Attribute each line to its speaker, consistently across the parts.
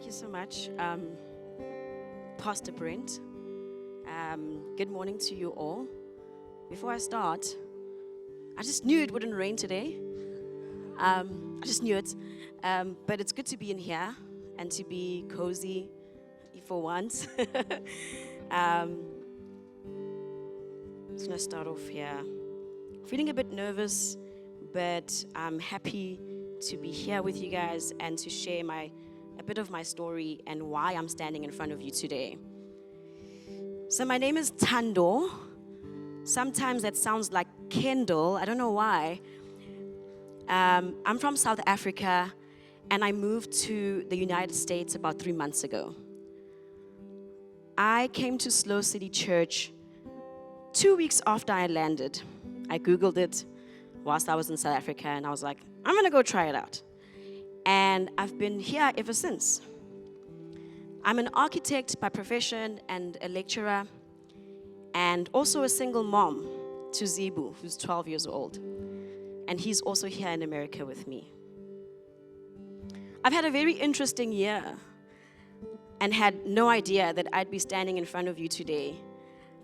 Speaker 1: Thank you so much, Pastor Brent. Good morning to you all. Before I start, I just knew it wouldn't rain today. I just knew it. But it's good to be in here and to be cozy for once. I'm just going to start off here. Feeling a bit nervous, but I'm happy to be here with you guys and to share a bit of my story and why I'm standing in front of you today. So my name is Thando. Sometimes that sounds like Kendall. I don't know why. I'm from South Africa, and I moved to the United States about 3 months ago. I came to Slow City Church 2 weeks after I landed. I Googled it whilst I was in South Africa, and I was like, I'm going to go try it out. And I've been here ever since. I'm an architect by profession and a lecturer, and also a single mom to Zebu, who's 12 years old. And he's also here in America with me. I've had a very interesting year and had no idea that I'd be standing in front of you today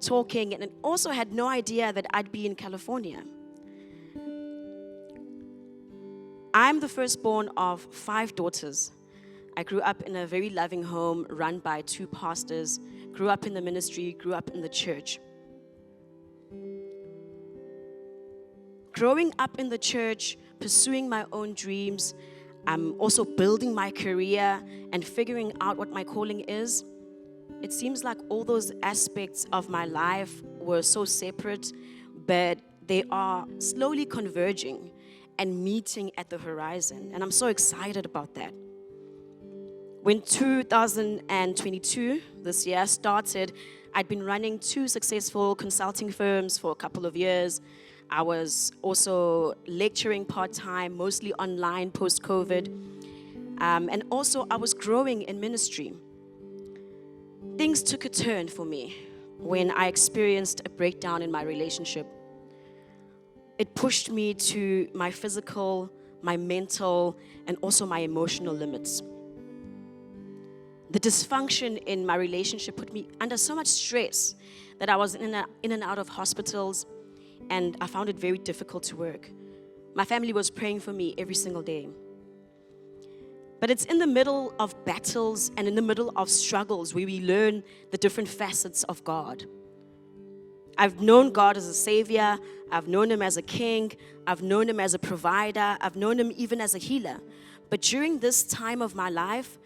Speaker 1: talking, and also had no idea that I'd be in California. I'm the firstborn of 5 daughters. I grew up in a very loving home run by 2 pastors, grew up in the ministry, grew up in the church. Growing up in the church, pursuing my own dreams, also building my career and figuring out what my calling is, it seems like all those aspects of my life were so separate, but they are slowly converging and meeting at the horizon. And I'm so excited about that. When 2022, this year, started, I'd been running 2 successful consulting firms for a couple of years. I was also lecturing part-time, mostly online post-COVID. And also I was growing in ministry. Things took a turn for me when I experienced a breakdown in my relationship. It pushed me to my physical, my mental, and also my emotional limits. The dysfunction in my relationship put me under so much stress that I was in and out of hospitals, and I found it very difficult to work. My family was praying for me every single day. But it's in the middle of battles and in the middle of struggles where we learn the different facets of God. I've known God as a savior. I've known him as a king. I've known him as a provider. I've known him even as a healer. But during this time of my life,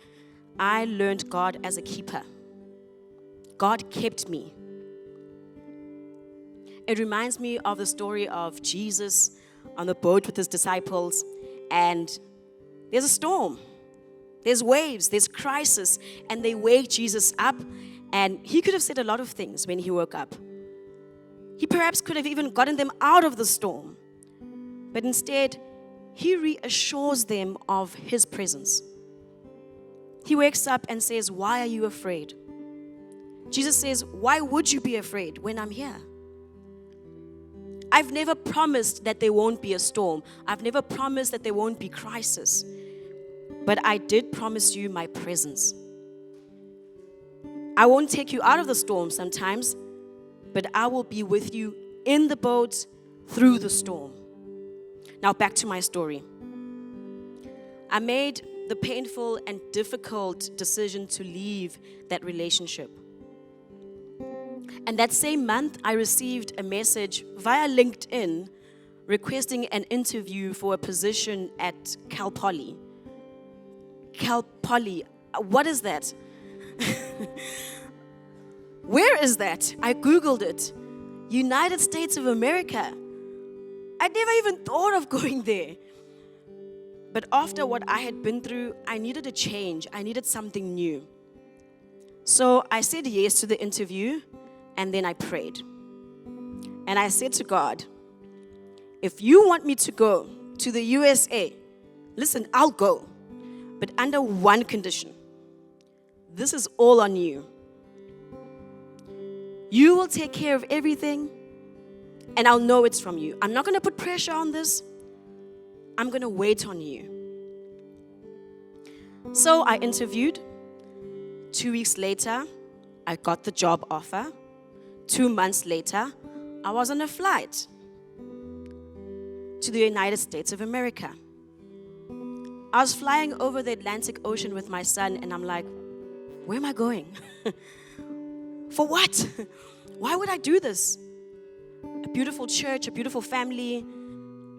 Speaker 1: I learned God as a keeper. God kept me. It reminds me of the story of Jesus on the boat with his disciples, and there's a storm. There's waves, there's crisis, and they wake Jesus up, and he could have said a lot of things when he woke up. He perhaps could have even gotten them out of the storm. But instead, he reassures them of his presence. He wakes up and says, "Why are you afraid?" Jesus says, "Why would you be afraid when I'm here?" I've never promised that there won't be a storm. I've never promised that there won't be crisis. But I did promise you my presence. I won't take you out of the storm sometimes, but I will be with you in the boat through the storm. Now back to my story. I made the painful and difficult decision to leave that relationship. And that same month, I received a message via LinkedIn requesting an interview for a position at Cal Poly. Cal Poly, what is that? Where is that? I Googled it. United States of America. I never even thought of going there. But after what I had been through, I needed a change. I needed something new. So I said yes to the interview, and then I prayed. And I said to God, if you want me to go to the USA, listen, I'll go. But under one condition. This is all on you. You will take care of everything, and I'll know it's from you. I'm not going to put pressure on this. I'm going to wait on you. So I interviewed, 2 weeks later, I got the job offer. 2 months later, I was on a flight to the United States of America. I was flying over the Atlantic Ocean with my son, and I'm like, where am I going? For what? Why would I do this? A beautiful church, a beautiful family,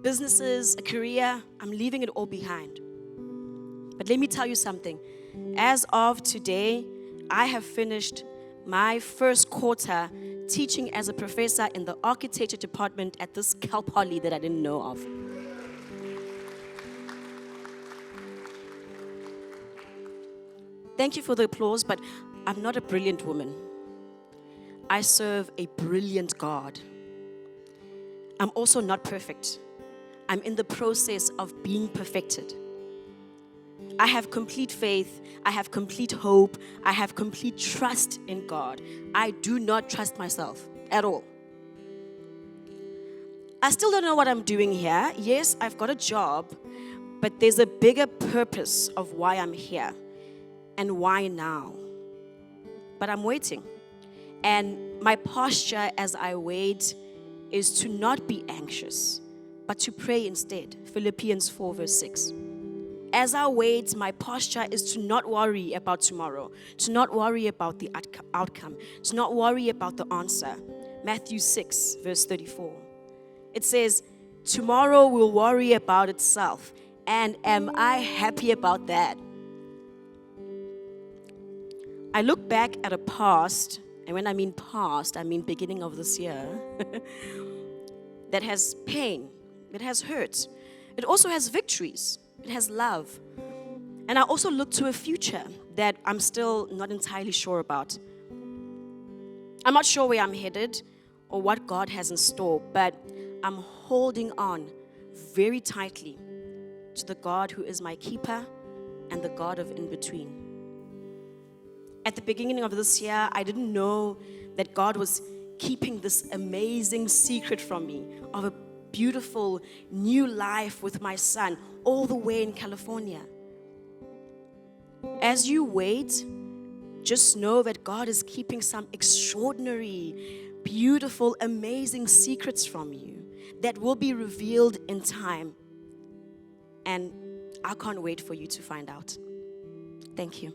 Speaker 1: businesses, a career. I'm leaving it all behind. But let me tell you something. As of today, I have finished my first quarter teaching as a professor in the architecture department at this Cal Poly that I didn't know of. Thank you for the applause, but I'm not a brilliant woman. I serve a brilliant God. I'm also not perfect. I'm in the process of being perfected. I have complete faith. I have complete hope. I have complete trust in God. I do not trust myself at all. I still don't know what I'm doing here. Yes, I've got a job, but there's a bigger purpose of why I'm here and why now. But I'm waiting. And my posture as I wait is to not be anxious, but to pray instead. Philippians 4 verse 6. As I wait, my posture is to not worry about tomorrow, to not worry about the outcome, to not worry about the answer. Matthew 6 verse 34. It says, tomorrow will worry about itself. And am I happy about that? I look back at a past, and when I mean past, I mean beginning of this year, that has pain, it has hurt. It also has victories. It has love. And I also look to a future that I'm still not entirely sure about. I'm not sure where I'm headed or what God has in store, but I'm holding on very tightly to the God who is my keeper and the God of in-between. At the beginning of this year, I didn't know that God was keeping this amazing secret from me of a beautiful new life with my son all the way in California. As you wait, just know that God is keeping some extraordinary, beautiful, amazing secrets from you that will be revealed in time. And I can't wait for you to find out. Thank you.